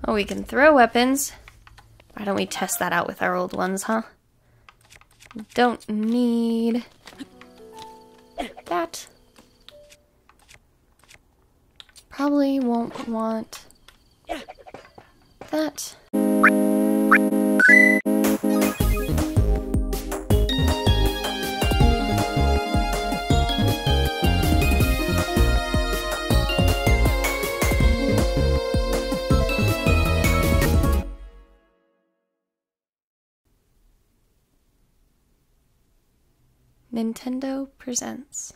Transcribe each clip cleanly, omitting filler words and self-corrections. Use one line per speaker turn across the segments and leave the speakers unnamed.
Oh, we can throw weapons. Why don't we test that out with our old ones, huh? Don't need that. Probably won't want that. Nintendo presents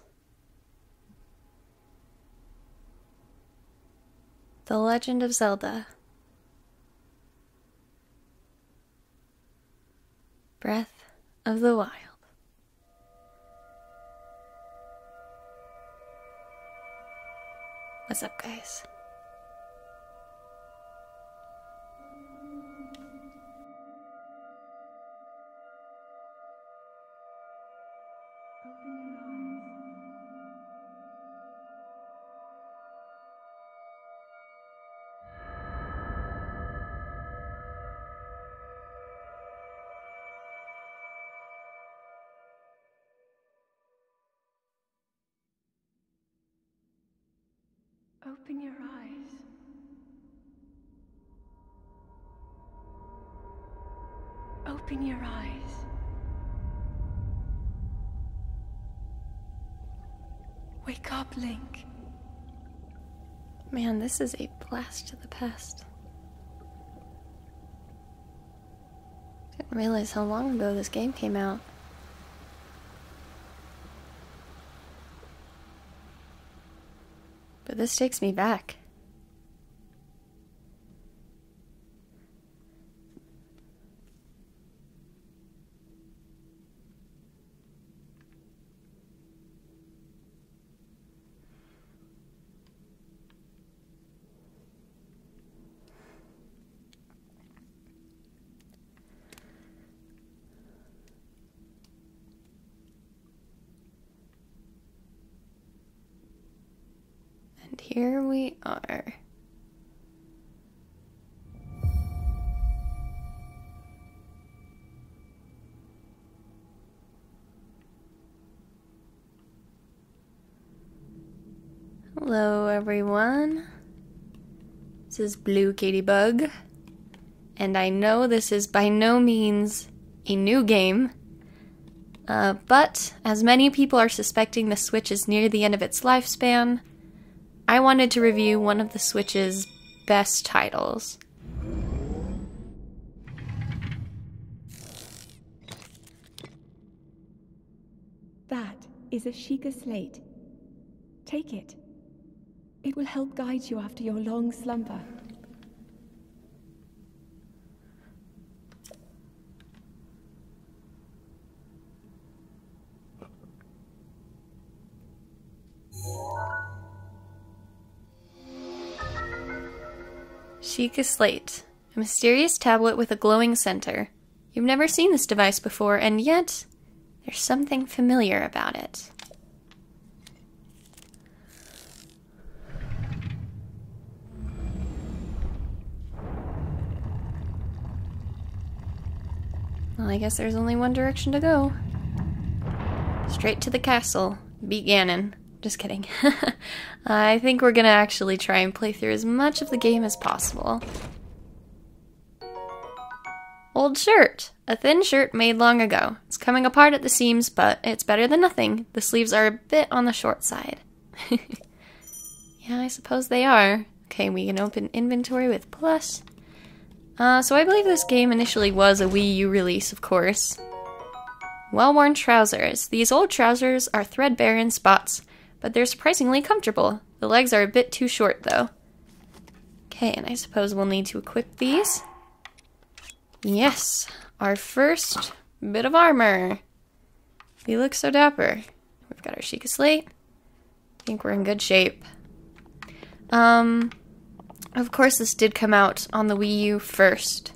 The Legend of Zelda: Breath of the Wild. What's up, guys?
Open your eyes. Open your eyes. Wake up, Link.
Man, this is a blast to the past. Didn't realize how long ago this game came out. But this takes me back. And here we are. Hello, everyone. This is Blue Katybug, and I know this is by no means a new game, but as many people are suspecting the Switch is near the end of its lifespan, I wanted to review one of the Switch's best titles.
That is a sheikah slate. Take it. It will help guide you after your long slumber.
Sheikah Slate, a mysterious tablet with a glowing center. You've never seen this device before, and yet there's something familiar about it. Well, I guess there's only one direction to go. Straight to the castle. Beat Ganon. Just kidding. I think we're gonna actually try and play through as much of the game as possible. Old shirt. A thin shirt made long ago. It's coming apart at the seams, but it's better than nothing. The sleeves are a bit on the short side. Yeah, I suppose they are. Okay, we can open inventory with plus. So I believe this game initially was a Wii U release, of course. Well-worn trousers. These old trousers are threadbare in spots, but they're surprisingly comfortable. The legs are a bit too short, though. Okay, and I suppose we'll need to equip these. Yes, our first bit of armor. We look so dapper. We've got our sheikah slate. I think we're in good shape. Of course, this did come out on the Wii U first,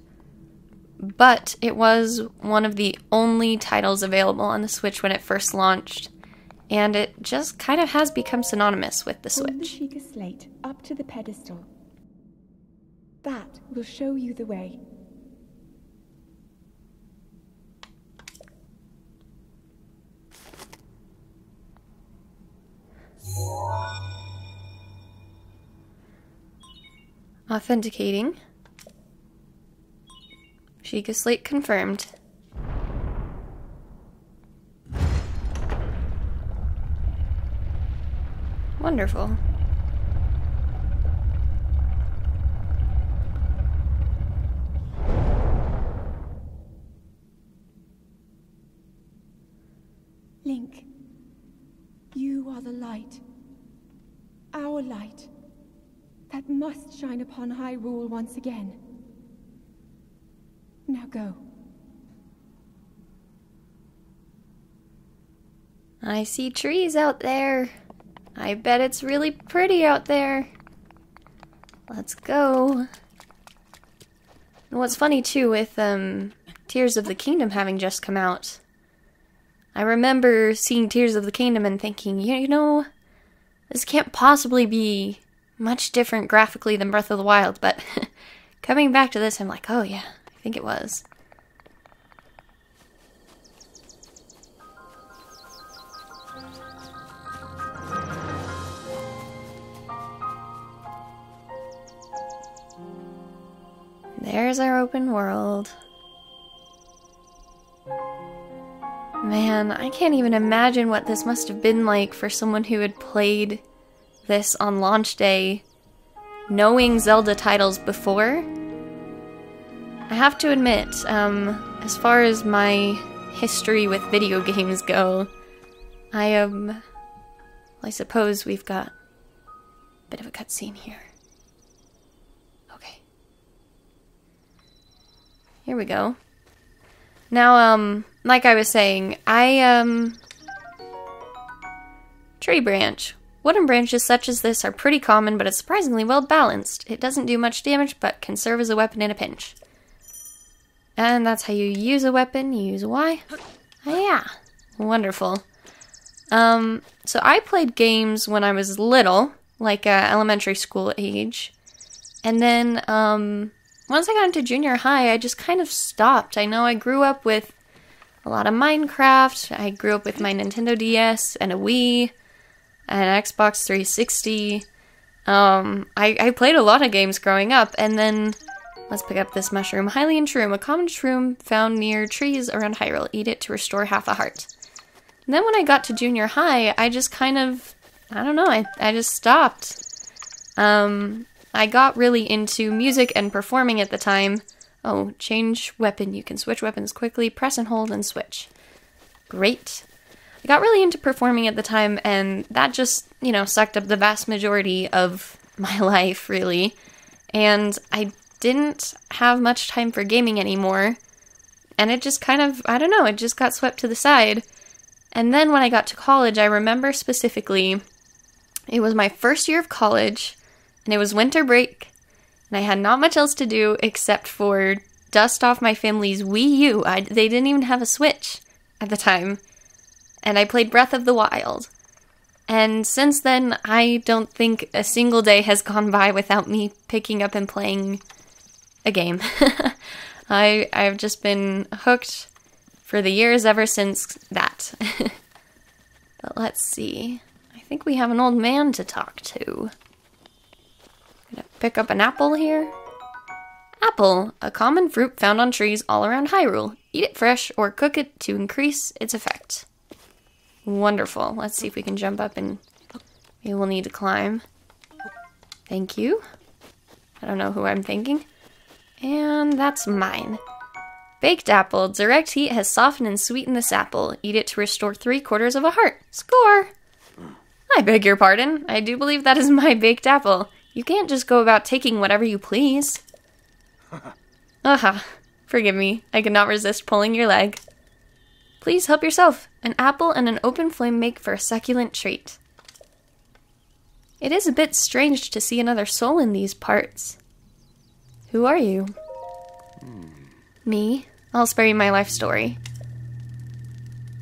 but it was one of the only titles available on the Switch when it first launched, and it just kind of has become synonymous with the Switch.
Hold the sheikah slate up to the pedestal. That will show you the way.
Authenticating. Sheikah slate confirmed. Wonderful.
Link, you are the light. Our light. That must shine upon Hyrule once again. Now go.
I see trees out there. I bet it's really pretty out there. Let's go. And what's funny too with Tears of the Kingdom having just come out, I remember seeing Tears of the Kingdom and thinking, you know, this can't possibly be much different graphically than Breath of the Wild, but coming back to this, I'm like, oh yeah, I think it was. There's our open world. Man, I can't even imagine what this must have been like for someone who had played this on launch day, knowing Zelda titles before. I have to admit, as far as my history with video games go, I suppose we've got a bit of a cutscene here. Okay. Here we go. Now, like I was saying, tree branch. Wooden branches such as this are pretty common, but it's surprisingly well balanced. It doesn't do much damage, but can serve as a weapon in a pinch. And that's how you use a weapon. You use Y. Oh yeah. Wonderful. So I played games when I was little, like elementary school age. And then, once I got into junior high, I just kind of stopped. I know I grew up with a lot of Minecraft. I grew up with my Nintendo DS and a Wii. An Xbox 360. I played a lot of games growing up, and then let's pick up this mushroom. Hylian shroom, a common shroom found near trees around Hyrule. Eat it to restore half a heart. And then when I got to junior high, I just kind of, I don't know, I just stopped. I got really into music and performing at the time. Oh, change weapon. You can switch weapons quickly. Press and hold and switch. Great. I got really into performing at the time, and that just, you know, sucked up the vast majority of my life, really. And I didn't have much time for gaming anymore, and it just kind of, I don't know, it just got swept to the side. And then when I got to college, I remember specifically, it was my first year of college, and it was winter break, and I had not much else to do except for dust off my family's Wii U. They didn't even have a Switch at the time. And I played Breath of the Wild. And since then, I don't think a single day has gone by without me picking up and playing a game. I've just been hooked for the years ever since that. But let's see. I think we have an old man to talk to. Gonna pick up an apple here. Apple, a common fruit found on trees all around Hyrule. Eat it fresh or cook it to increase its effect. Wonderful. Let's see if we can jump up and maybe we'll need to climb. Thank you. I don't know who I'm thinking. And that's mine. Baked apple. Direct heat has softened and sweetened this apple. Eat it to restore 3/4 of a heart. Score! I beg your pardon. I do believe that is my baked apple. You can't just go about taking whatever you please. Aha. Forgive me. I could not resist pulling your leg. Please help yourself. An apple and an open flame make for a succulent treat. It is a bit strange to see another soul in these parts. Who are you? Me? I'll spare you my life story.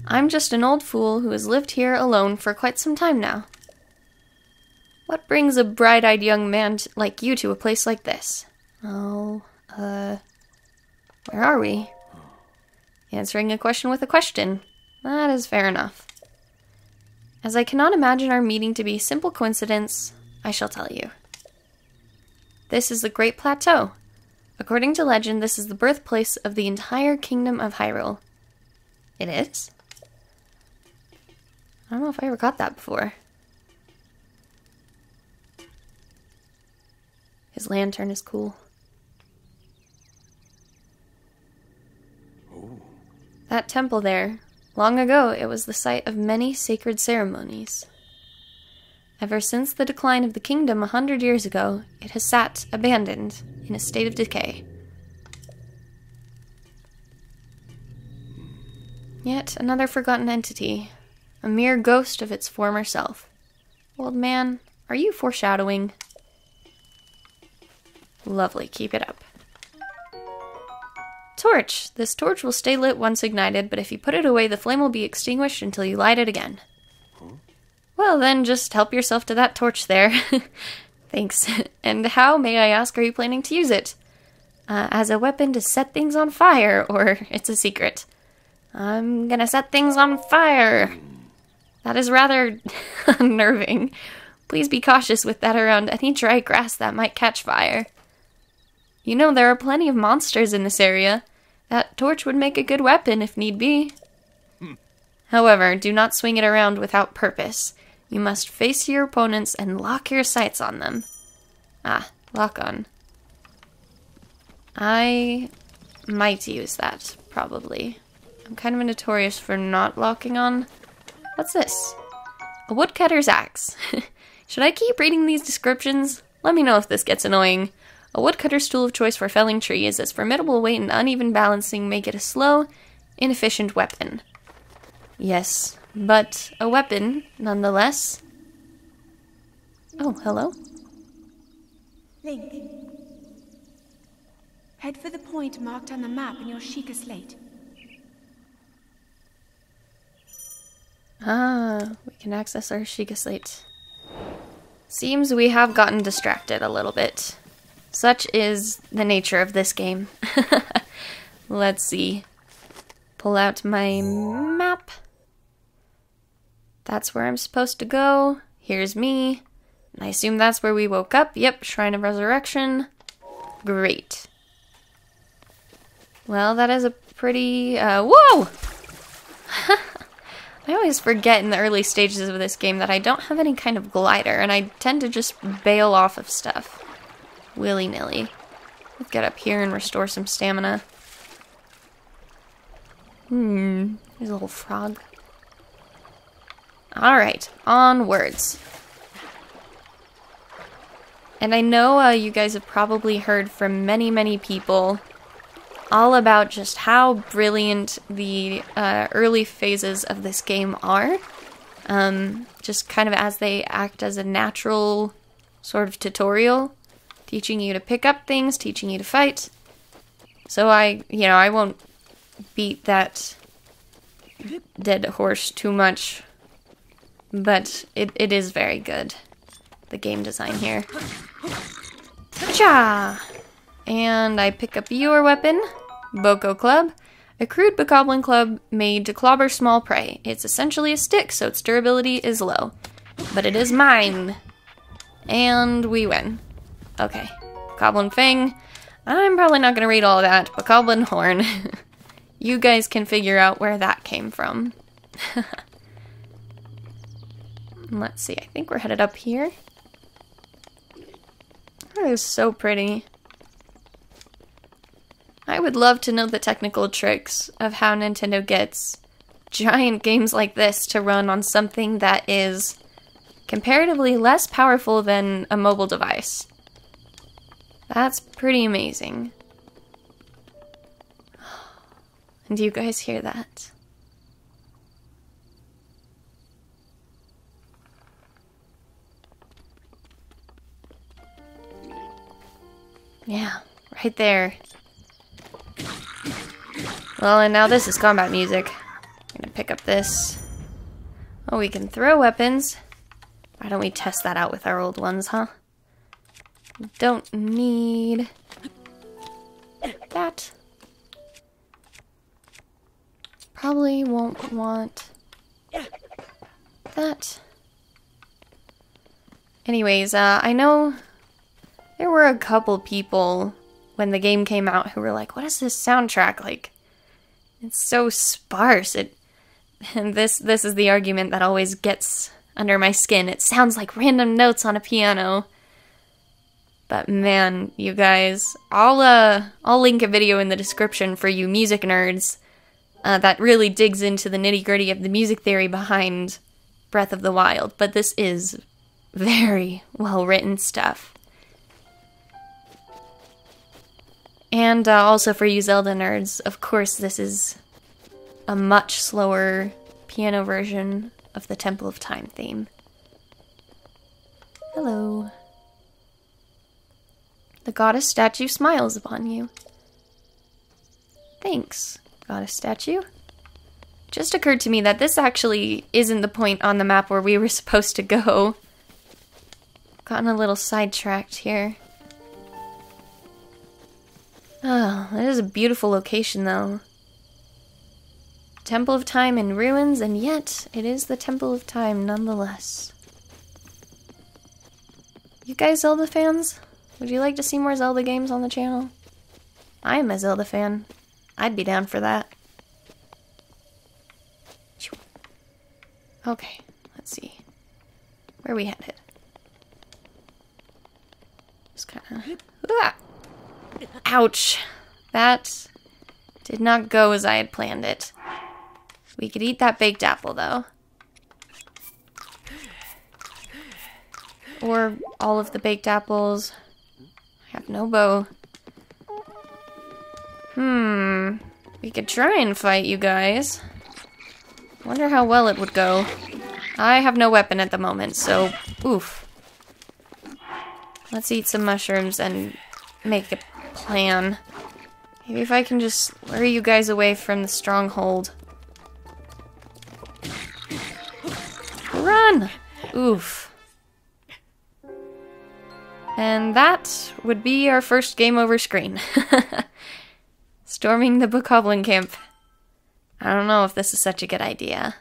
I'm just an old fool who has lived here alone for quite some time now. What brings a bright-eyed young man like you to a place like this? Oh, where are we? Answering a question with a question. That is fair enough. As I cannot imagine our meeting to be simple coincidence, I shall tell you. This is the Great Plateau. According to legend, this is the birthplace of the entire kingdom of Hyrule. It is? I don't know if I ever got that before. His lantern is cool.
Oh.
That temple there, long ago it was the site of many sacred ceremonies. Ever since the decline of the kingdom 100 years ago, it has sat abandoned in a state of decay. Yet another forgotten entity, a mere ghost of its former self. Old man, are you foreshadowing? Lovely, keep it up. Torch. This torch will stay lit once ignited, but if you put it away, the flame will be extinguished until you light it again.
Huh?
Well, then just help yourself to that torch there. Thanks. And how, may I ask, are you planning to use it? As a weapon to set things on fire, or it's a secret? I'm gonna set things on fire. That is rather unnerving. Please be cautious with that around any dry grass that might catch fire. You know, there are plenty of monsters in this area. That torch would make a good weapon if need be. However, do not swing it around without purpose. You must face your opponents and lock your sights on them. Ah, lock on. I might use that, probably. I'm kind of notorious for not locking on. What's this? A woodcutter's axe. Should I keep reading these descriptions? Let me know if this gets annoying. A woodcutter's tool of choice for felling trees. Its formidable weight and uneven balancing make it a slow, inefficient weapon. Yes, but a weapon, nonetheless. Oh, hello?
Link. Head for the point marked on the map in your sheikah slate.
Ah, we can access our sheikah slate. Seems we have gotten distracted a little bit. Such is the nature of this game. Let's see. Pull out my map. That's where I'm supposed to go. Here's me. I assume that's where we woke up. Yep, Shrine of Resurrection. Great. Well, that is a pretty, whoa! I always forget in the early stages of this game that I don't have any kind of glider, and I tend to just bail off of stuff. Willy-nilly. Let's get up here and restore some stamina. There's a little frog. Alright, onwards. And I know you guys have probably heard from many people all about just how brilliant the early phases of this game are. Just kind of as they act as a natural sort of tutorial, teaching you to pick up things, teaching you to fight. So I won't beat that dead horse too much, but it is very good, the game design here. Cha! And I pick up your weapon, Boko Club, a crude bokoblin club made to clobber small prey. It's essentially a stick, so its durability is low. But it is mine. And we win. Okay. Bokoblin Fang. I'm probably not going to read all of that. Bokoblin Horn. You guys can figure out where that came from. Let's see. I think we're headed up here. That is so pretty. I would love to know the technical tricks of how Nintendo gets giant games like this to run on something that is comparatively less powerful than a mobile device. That's pretty amazing. And do you guys hear that? Yeah, right there. Well, and now this is combat music. I'm gonna pick up this. Oh, we can throw weapons. Why don't we test that out with our old ones, huh? Don't need that. Probably won't want that. Anyways, I know there were a couple people when the game came out who were like, what is this soundtrack like? It's so sparse. And this is the argument that always gets under my skin. It sounds like random notes on a piano. But man, you guys, I'll link a video in the description for you music nerds that really digs into the nitty-gritty of the music theory behind Breath of the Wild. But this is very well-written stuff. And also for you Zelda nerds, of course this is a much slower piano version of the Temple of Time theme. Hello. The goddess statue smiles upon you. Thanks, goddess statue. Just occurred to me that this actually isn't the point on the map where we were supposed to go. Gotten a little sidetracked here. Oh, it is a beautiful location though. Temple of Time in ruins, and yet it is the Temple of Time nonetheless. You guys Zelda fans? Would you like to see more Zelda games on the channel? I am a Zelda fan. I'd be down for that. Okay, let's see. Where are we headed? Just kinda... Ah! Ouch! That did not go as I had planned it. We could eat that baked apple, though. Or all of the baked apples. I have no bow. We could try and fight you guys. Wonder how well it would go. I have no weapon at the moment, so oof. Let's eat some mushrooms and make a plan. Maybe if I can just lure you guys away from the stronghold. Run! Oof. And that would be our first game over screen. Storming the bokoblin camp. I don't know if this is such a good idea.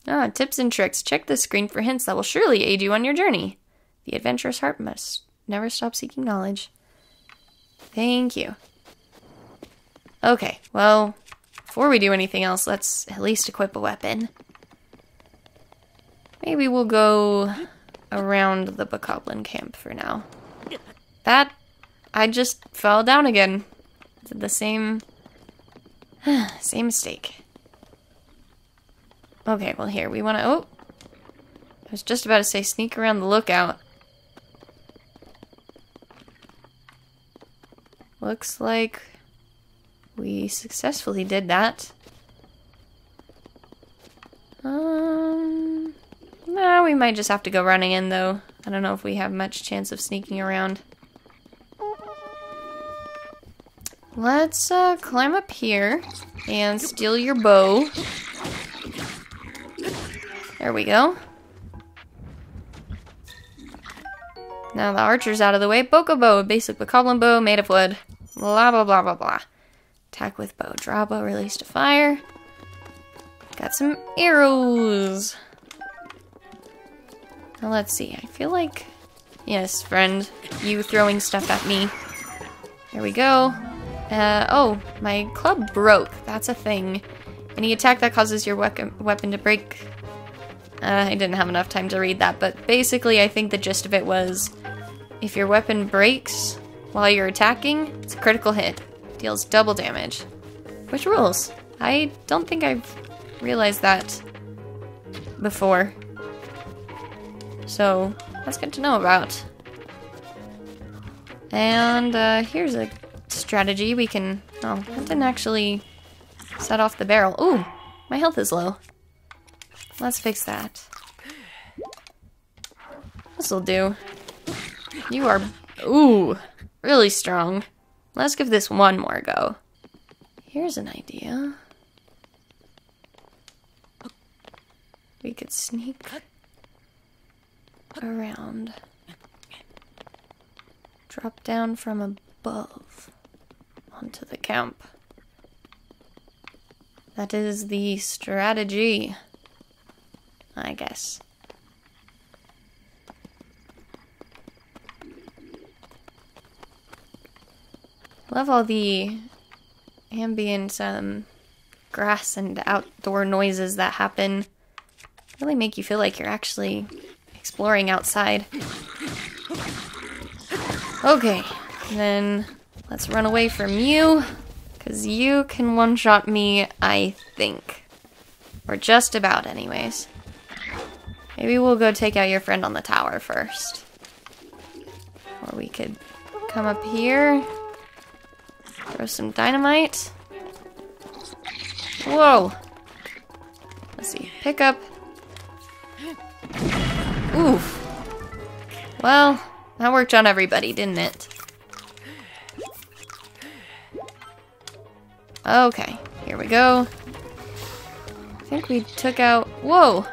Ah, tips and tricks. Check this screen for hints that will surely aid you on your journey. The adventurous heart must never stop seeking knowledge. Thank you. Okay, well, before we do anything else, let's at least equip a weapon. Maybe we'll go around the bokoblin camp for now. That, I just fell down again. Did the same mistake. Okay, well here, we want to, oh, I was just about to say sneak around the lookout. Looks like we successfully did that. Nah, we might just have to go running in though. I don't know if we have much chance of sneaking around. Let's climb up here and steal your bow. There we go. Now the archer's out of the way. Bokobow, a basic bokoblin bow made of wood. Blah, blah, blah, blah, blah. Attack with bow. Draw bow, release to fire. Got some arrows. Now let's see. I feel like... Yes, friend. You throwing stuff at me. There we go. Oh, my club broke. That's a thing. Any attack that causes your weapon to break... I didn't have enough time to read that, but basically I think the gist of it was if your weapon breaks while you're attacking, it's a critical hit. Deals double damage. Which rules? I don't think I've realized that before. So, that's good to know about. And here's a strategy we can... Oh, that didn't actually set off the barrel. Ooh, my health is low. Let's fix that. This'll do. You are, ooh, really strong. Let's give this one more go. Here's an idea. We could sneak around. Drop down from above onto the camp. That is the strategy, I guess. Love all the ambient grass and outdoor noises that happen. Really make you feel like you're actually exploring outside. Okay, then let's run away from you, because you can one-shot me, I think. Or just about, anyways. Maybe we'll go take out your friend on the tower first. Or we could come up here, throw some dynamite. Whoa! Let's see, pick up. Oof. Well, that worked on everybody, didn't it? Okay, here we go. I think we took out... Whoa!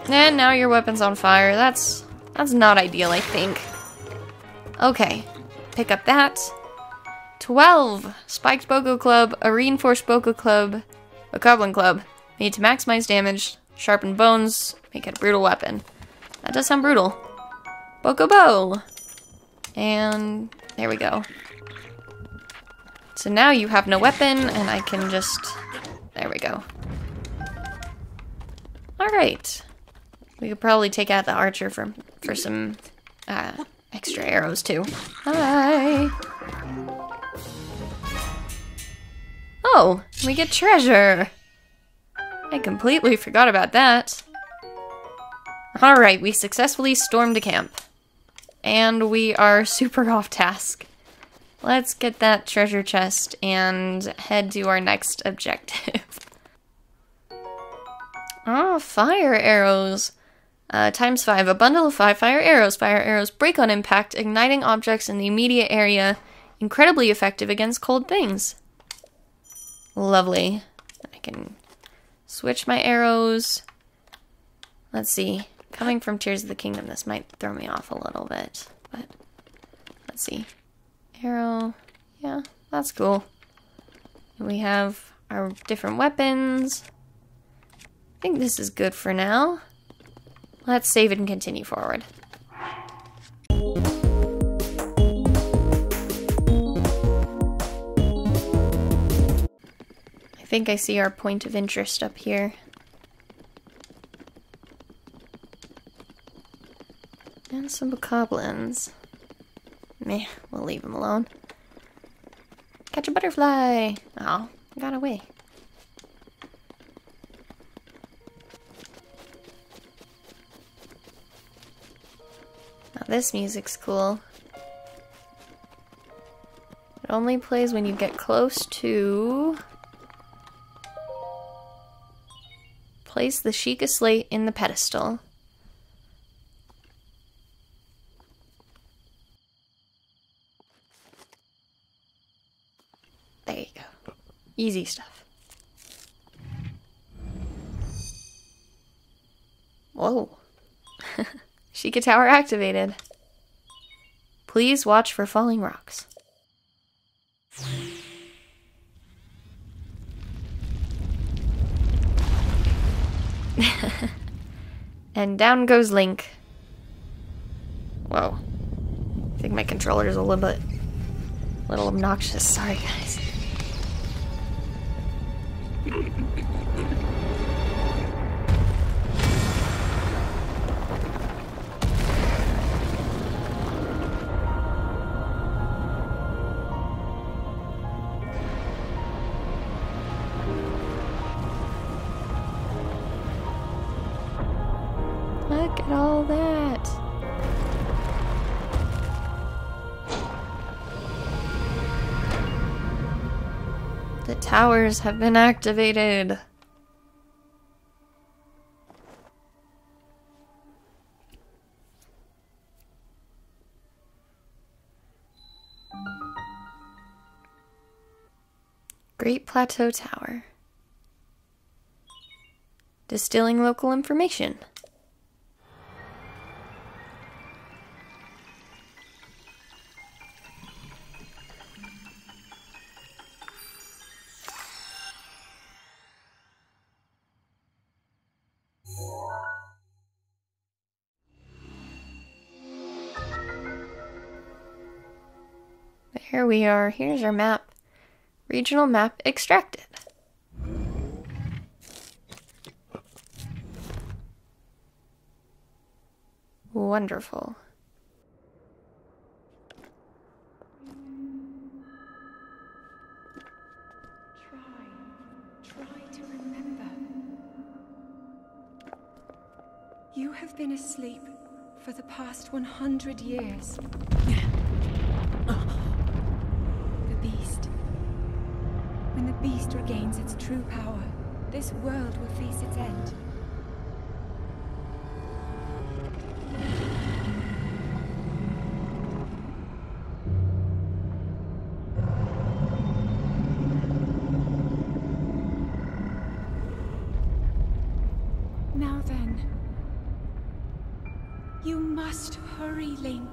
And now your weapon's on fire. That's not ideal, I think. Okay, pick up that. 12! Spiked Boko Club, a reinforced Boko Club, a Bokoblin Club. Made to maximize damage, sharpen bones, make it a brutal weapon. That does sound brutal. Boko Bow! And there we go. So now you have no weapon, and I can just... There we go. Alright. We could probably take out the archer for some extra arrows, too. Hi! Oh, we get treasure! I completely forgot about that. Alright, we successfully stormed a camp. And we are super off task. Let's get that treasure chest and head to our next objective. Oh, fire arrows. Times 5. A bundle of 5 fire arrows. Fire arrows break on impact, igniting objects in the immediate area. Incredibly effective against cold things. Lovely. I can switch my arrows. Let's see. Coming from Tears of the Kingdom, this might throw me off a little bit. But let's see. Arrow. Yeah, that's cool. And we have our different weapons. I think this is good for now. Let's save it and continue forward. I think I see our point of interest up here. And some bokoblins. Meh, we'll leave them alone. Catch a butterfly! Oh, got away. Now this music's cool. It only plays when you get close to... Place the sheikah slate in the pedestal. There you go. Easy stuff. Whoa. Sheikah Tower activated. Please watch for falling rocks. And down goes Link. Whoa. I think my controller's a little obnoxious. Sorry, guys. Look at all that. The towers have been activated. Great Plateau Tower. Distilling local information. Here we are. Here's our map. Regional map extracted. Wonderful.
Try to remember. You have been asleep for the past 100 years. The beast. When the beast regains its true power, this world will face its end. Now then, you must hurry, Link.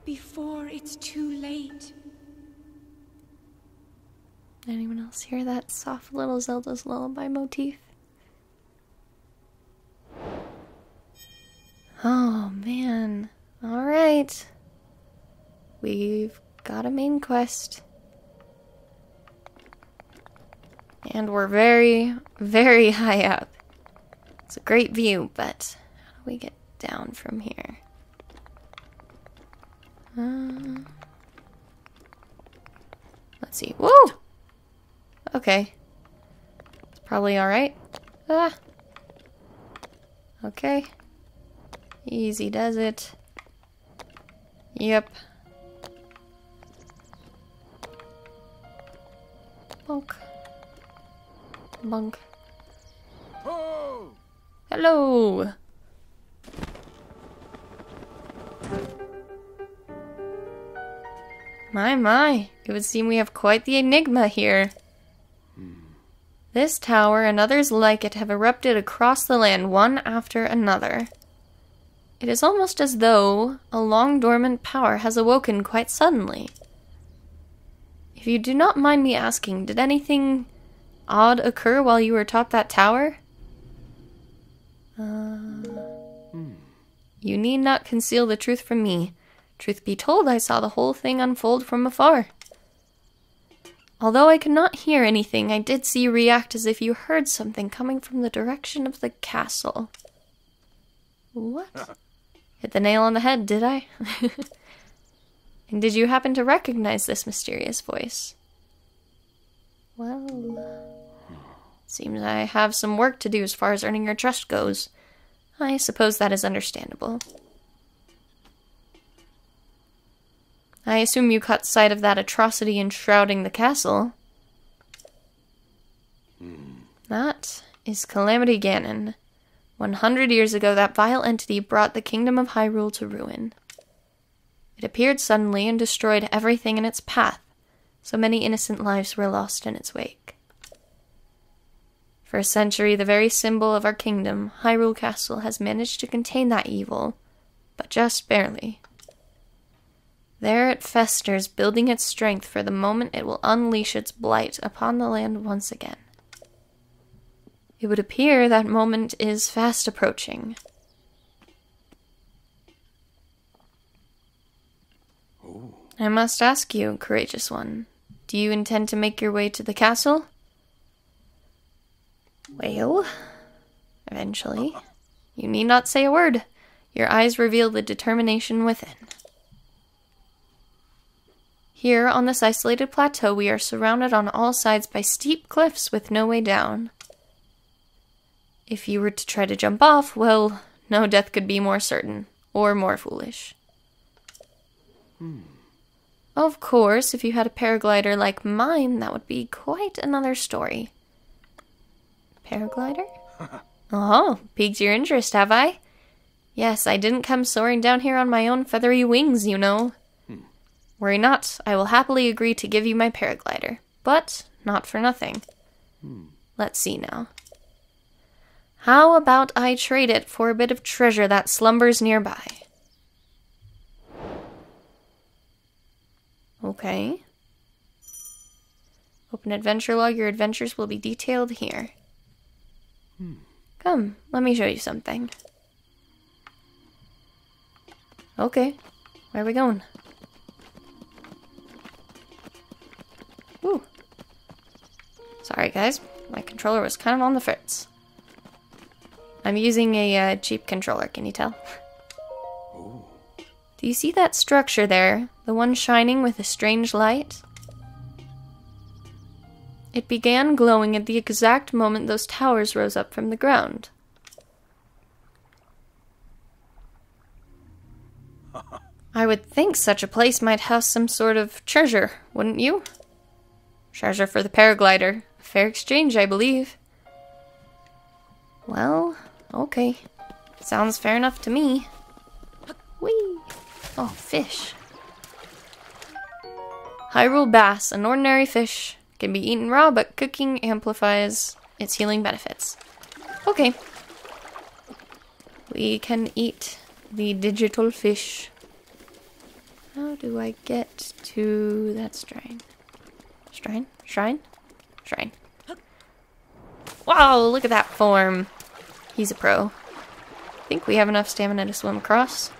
Before it's too late.
Anyone else hear that soft little Zelda's lullaby motif? Oh, man. Alright. We've got a main quest. And we're very, very high up. It's a great view, but how do we get down from here? Let's see. Whoa! Okay. It's probably alright. Ah! Okay. Easy does it. Yep. Bonk. Bonk.
Oh!
Hello! My. It would seem we have quite the enigma here. This tower and others like it have erupted across the land, one after another. It is almost as though a long-dormant power has awoken quite suddenly. If you do not mind me asking, did anything odd occur while you were atop that tower? You need not conceal the truth from me. Truth be told, I saw the whole thing unfold from afar. Although I could not hear anything, I did see you react as if you heard something coming from the direction of the castle. What? Hit the nail on the head, did I? And did you happen to recognize this mysterious voice? Well, seems I have some work to do as far as earning your trust goes. I suppose that is understandable. I assume you caught sight of that atrocity enshrouding the castle. That is Calamity Ganon. 100 years ago, that vile entity brought the kingdom of Hyrule to ruin. It appeared suddenly and destroyed everything in its path, so many innocent lives were lost in its wake. For a century, the very symbol of our kingdom, Hyrule Castle, has managed to contain that evil, but just barely. There it festers, building its strength for the moment it will unleash its blight upon the land once again. It would appear that moment is fast approaching.
Oh.
I must ask you, courageous one, do you intend to make your way to the castle? Well, eventually. You need not say a word. Your eyes reveal the determination within. Here, on this isolated plateau, we are surrounded on all sides by steep cliffs with no way down. If you were to try to jump off, well, no death could be more certain, or more foolish. Of course, if you had a paraglider like mine, that would be quite another story. Paraglider? Oh, piqued your interest, have I? Yes, I didn't come soaring down here on my own feathery wings, you know. Worry not, I will happily agree to give you my paraglider, but not for nothing. Let's see now. How about I trade it for a bit of treasure that slumbers nearby? Okay. Open adventure log, your adventures will be detailed here. Come, let me show you something. Okay. Where are we going? Ooh. Sorry, guys. My controller was kind of on the fritz. I'm using a cheap controller, can you tell?
Ooh.
Do you see that structure there? The one shining with a strange light? It began glowing at the exact moment those towers rose up from the ground. I would think such a place might house some sort of treasure, wouldn't you? Treasure for the paraglider. A fair exchange, I believe. Well, okay. Sounds fair enough to me. Whee! Oh, fish. Hyrule bass, an ordinary fish. Can be eaten raw, but cooking amplifies its healing benefits. Okay. We can eat the digital fish. How do I get to that shrine? Shrine? Shrine? Shrine. Wow, look at that form. He's a pro. I think we have enough stamina to swim across.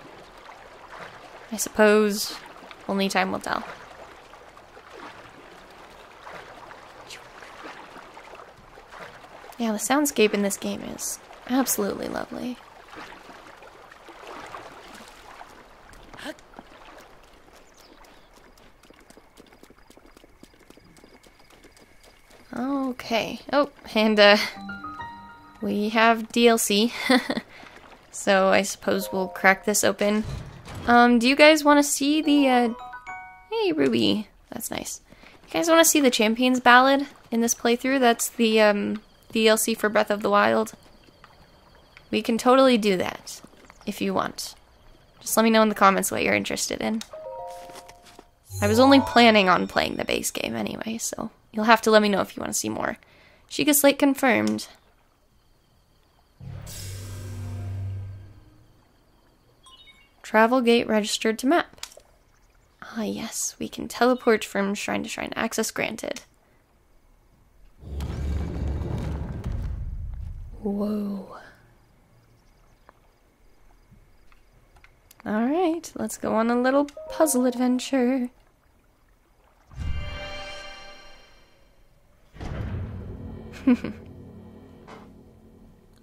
I suppose only time will tell. Yeah, the soundscape in this game is absolutely lovely. Okay. Oh, and we have DLC. So I suppose we'll crack this open. Do you guys want to see the hey, Ruby. That's nice. You guys want to see the Champions Ballad in this playthrough? That's the DLC for Breath of the Wild. We can totally do that if you want. Just let me know in the comments what you're interested in. I was only planning on playing the base game anyway, so you'll have to let me know if you want to see more. Sheikah Slate confirmed. Travel gate registered to map. Ah yes, we can teleport from shrine to shrine. Access granted. Whoa. Alright, let's go on a little puzzle adventure.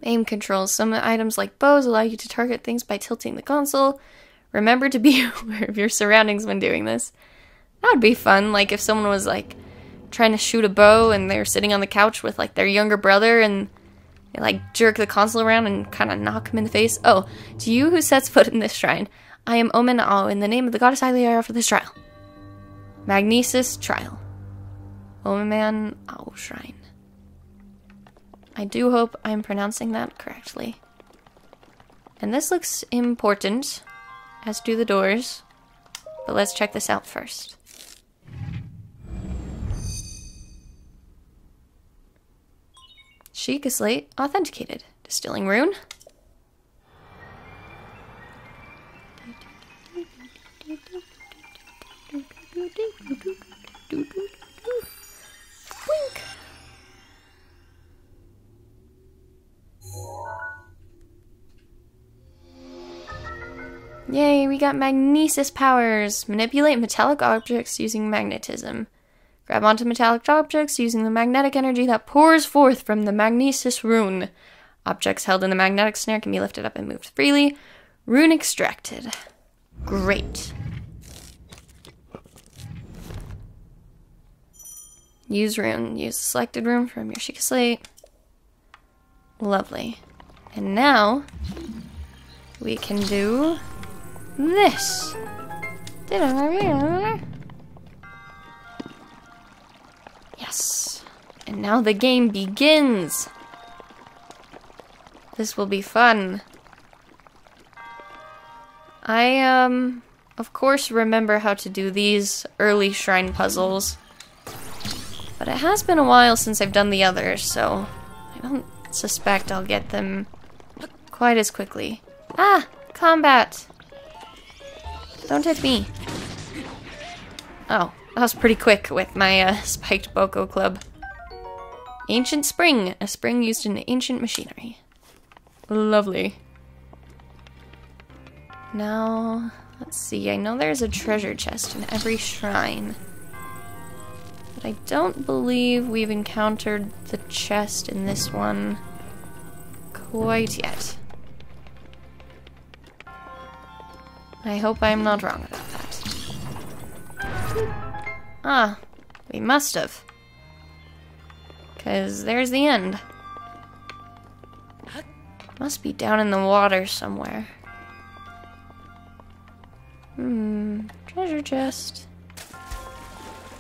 Aim controls. Some items like bows allow you to target things by tilting the console. Remember to be aware of your surroundings when doing this. That would be fun, like if someone was like trying to shoot a bow and they're sitting on the couch with like their younger brother and they like jerk the console around and kind of knock him in the face. Oh, to you who sets foot in this shrine, I am Omen Ao in the name of the goddess Hylia I offer this trial. Magnesis trial. Omen Ao shrine. I do hope I'm pronouncing that correctly. And this looks important, as do the doors. But let's check this out first. Sheikah Slate authenticated. Distilling rune. Wink. Yay, we got magnesis powers. Manipulate metallic objects using magnetism. Grab onto metallic objects using the magnetic energy that pours forth from the magnesis rune. Objects held in the magnetic snare can be lifted up and moved freely. Rune extracted. Great. Use rune. Use the selected rune from your Sheikah Slate. Lovely. And now we can do this. Yes. And now the game begins. This will be fun. I, of course remember how to do these early shrine puzzles. But it has been a while since I've done the others, so I don't suspect I'll get them quite as quickly. Ah! Combat! Don't hit me. Oh, that was pretty quick with my spiked Boko club. Ancient spring. A spring used in ancient machinery. Lovely. Now, Let's see, I know there's a treasure chest in every shrine. But I don't believe we've encountered the chest in this one quite yet. I hope I'm not wrong about that. Ah, we must have. 'Cause there's the end. Must be down in the water somewhere. Treasure chest.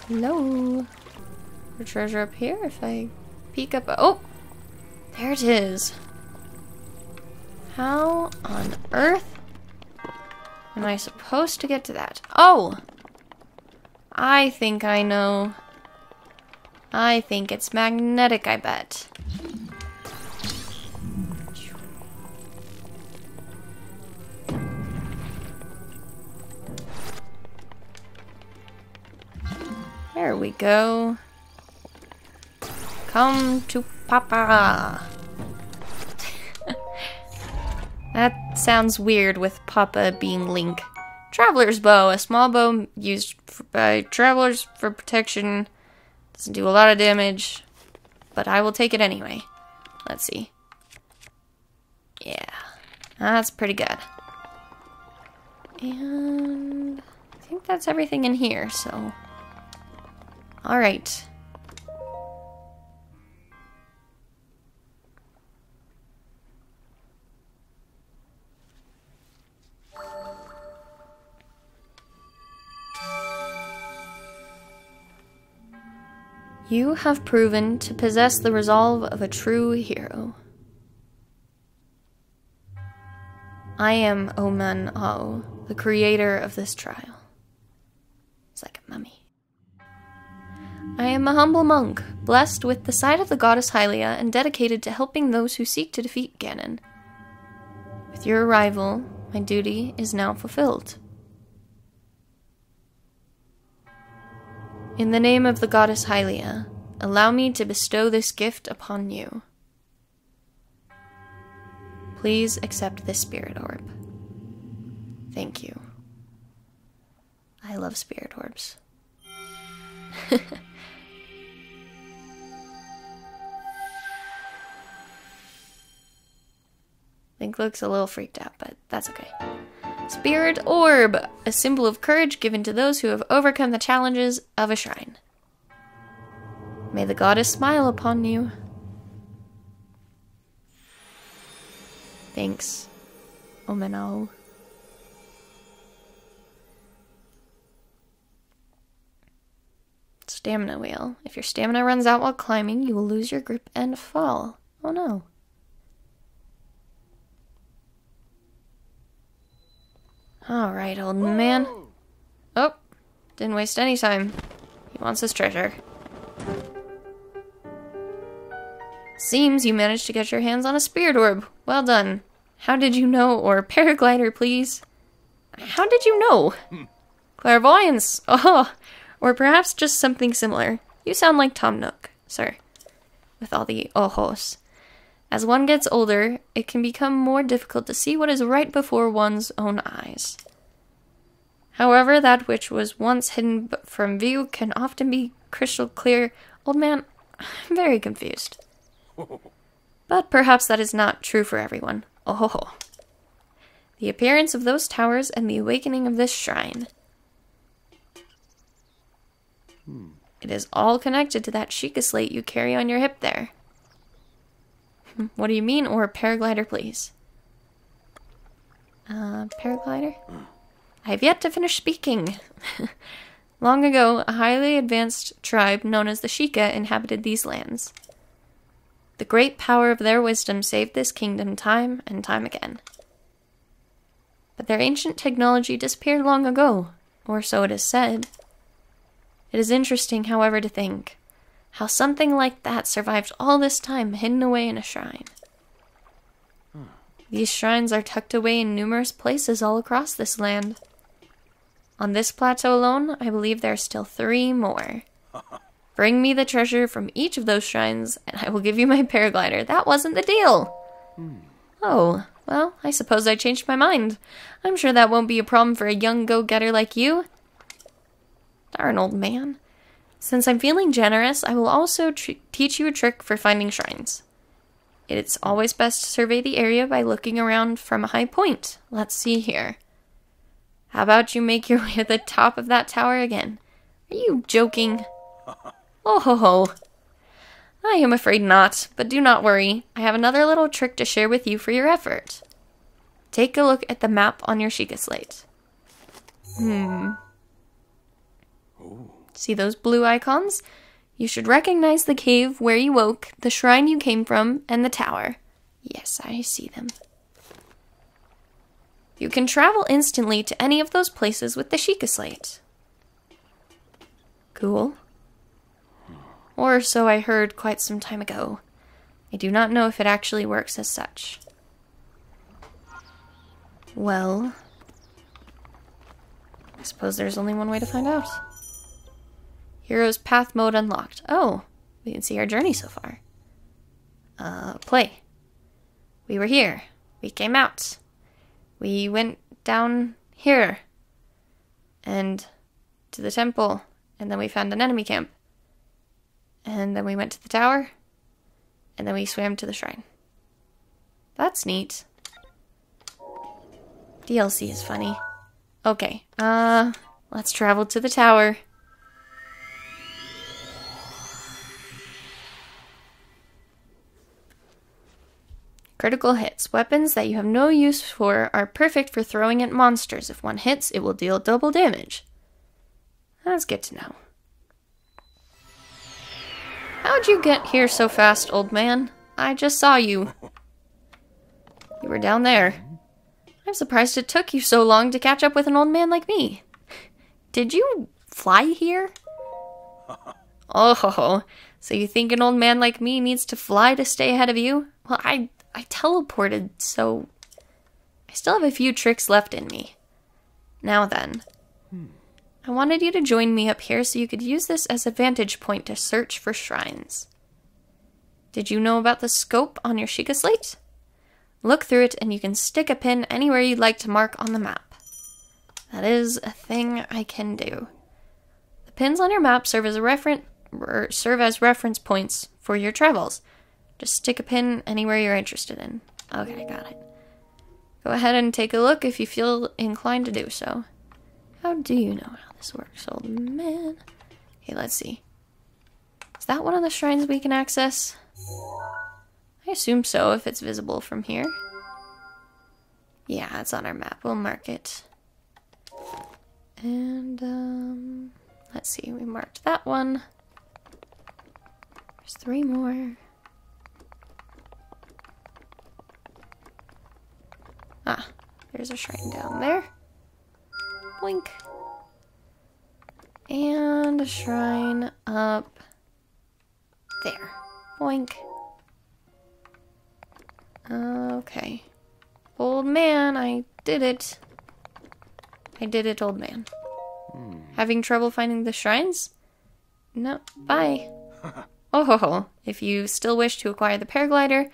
Hello. The treasure up here if I peek up. Oh! There it is. How on earth am I supposed to get to that? Oh! I think I know. I think it's magnetic, I bet. There we go. Come to Papa. That sounds weird with Papa being Link. Traveler's bow, a small bow used by travelers for protection. Doesn't do a lot of damage, but I will take it anyway. Let's see. Yeah, that's pretty good. And I think that's everything in here, so... Alright. You have proven to possess the resolve of a true hero. I am Oman Ao, the creator of this trial. It's like a mummy. I am a humble monk, blessed with the sight of the goddess Hylia and dedicated to helping those who seek to defeat Ganon. With your arrival, my duty is now fulfilled. In the name of the goddess Hylia, allow me to bestow this gift upon you. Please accept this spirit orb. Thank you. I love spirit orbs. Link looks a little freaked out, but that's okay. Spirit Orb, a symbol of courage given to those who have overcome the challenges of a shrine. May the goddess smile upon you. Thanks, Omenao. Stamina wheel. If your stamina runs out while climbing, you will lose your grip and fall. Oh no. Alright, old man. Oh, didn't waste any time. He wants his treasure. Seems you managed to get your hands on a spirit orb. Well done. How did you know? Or paraglider, please. How did you know? Clairvoyance. Oh, or perhaps just something similar. You sound like Tom Nook, sir. With all the ojos. As one gets older, it can become more difficult to see what is right before one's own eyes. However, that which was once hidden from view can often be crystal clear. Old man, I'm very confused. But perhaps that is not true for everyone. Oh. The appearance of those towers and the awakening of this shrine. It is all connected to that sheikah slate you carry on your hip there. What do you mean? Or paraglider, please. Paraglider? I have yet to finish speaking. Long ago, a highly advanced tribe known as the Sheikah inhabited these lands. The great power of their wisdom saved this kingdom time and time again. But their ancient technology disappeared long ago, or so it is said. It is interesting, however, to think how something like that survived all this time hidden away in a shrine. These shrines are tucked away in numerous places all across this land. On this plateau alone, I believe there are still 3 more. Bring me the treasure from each of those shrines, and I will give you my paraglider. That wasn't the deal! Oh, Well, I suppose I changed my mind. I'm sure that won't be a problem for a young go-getter like you. Darn, old man. Since I'm feeling generous, I will also teach you a trick for finding shrines. It's always best to survey the area by looking around from a high point. Let's see here. How about you make your way to the top of that tower again? Are you joking? Oh ho ho. I am afraid not, but do not worry. I have another little trick to share with you for your effort. Take a look at the map on your sheikah slate. See those blue icons? You should recognize the cave where you woke, the shrine you came from, and the tower. Yes, I see them. You can travel instantly to any of those places with the sheikah slate. Cool. Or so I heard quite some time ago. I do not know if it actually works as such. Well, I suppose there's only one way to find out. Hero's path mode unlocked. Oh, we can see our journey so far. Play. We were here. We came out. We went down here. And to the temple. And then we found an enemy camp. And then we went to the tower. And then we swam to the shrine. That's neat. DLC is funny. Okay, let's travel to the tower. Critical hits. Weapons that you have no use for are perfect for throwing at monsters. If one hits, it will deal double damage. That's good to know. How'd you get here so fast, old man? I just saw you. You were down there. I'm surprised it took you so long to catch up with an old man like me. Did you fly here? Oh, so you think an old man like me needs to fly to stay ahead of you? Well, I teleported, so I still have a few tricks left in me. Now then, I wanted you to join me up here so you could use this as a vantage point to search for shrines. Did you know about the scope on your sheikah slate? Look through it and you can stick a pin anywhere you'd like to mark on the map. That is a thing I can do. The pins on your map serve as reference points for your travels. Just stick a pin anywhere you're interested in. Okay, got it. Go ahead and take a look if you feel inclined to do so. How do you know how this works, old man? Okay, let's see. Is that one of the shrines we can access? I assume so, if it's visible from here. Yeah, it's on our map. We'll mark it. And, let's see. We marked that one. There's 3 more. Ah, there's a shrine down there. Blink. And a shrine up there. Boink. Okay. Old man, I did it. I did it, old man. Having trouble finding the shrines? No, bye. Oh, if you still wish to acquire the paraglider,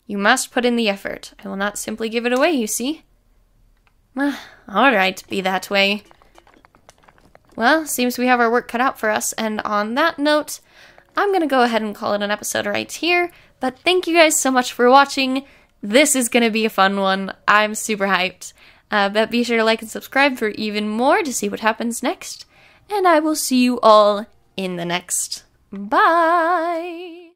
you must put in the effort. I will not simply give it away, you see. Alright, be that way. Well, seems we have our work cut out for us, and on that note, I'm gonna go ahead and call it an episode right here, but thank you guys so much for watching. This is gonna be a fun one. I'm super hyped. But be sure to like and subscribe for even more to see what happens next, and I will see you all in the next. Bye!